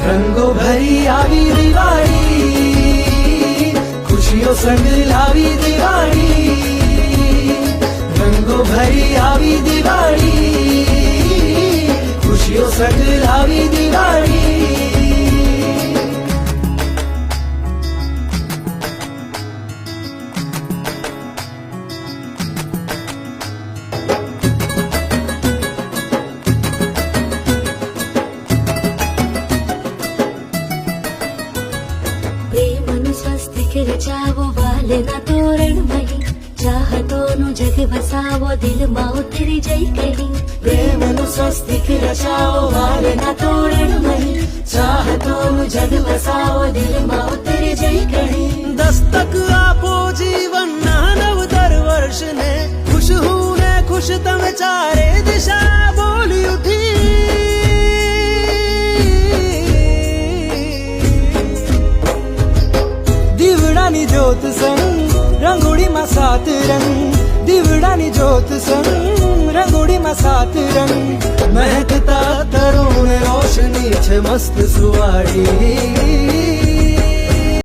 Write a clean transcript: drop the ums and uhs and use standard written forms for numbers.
રંગો ભરી આવી દિવાળી, ખુશીઓ સંગ લાવી દિવાળી. રંગો ભરી આવી દિવાળી, ખુશીઓ સંગ લાવી દિવાળી. રચાવો વાલના તોરણમહી, ચાહતોનું જગ વસાવો દિલમાં ઉતરી જઈ કહી. પ્રેમનું સ્વસ્તિક રચાવો વાલના તોરણમહી, ચાહતોનું જગ વસાવો દિલમાં ઉતરી જઈ કહી. દસ્તક આપો જીવનના નવતર વર્ષને, ખુશ હું ને ખુશ તમે ચારે દિશા બોલી ઉઠી. દીવડાની જ્યોત સંગ રંગોળીમાં સાત રંગ, દીવડાની જ્યોત સંગ રંગોળીમાં સાત રંગ. મહેકતા તરુણ રોશની છે મસ્ત સુવાળી.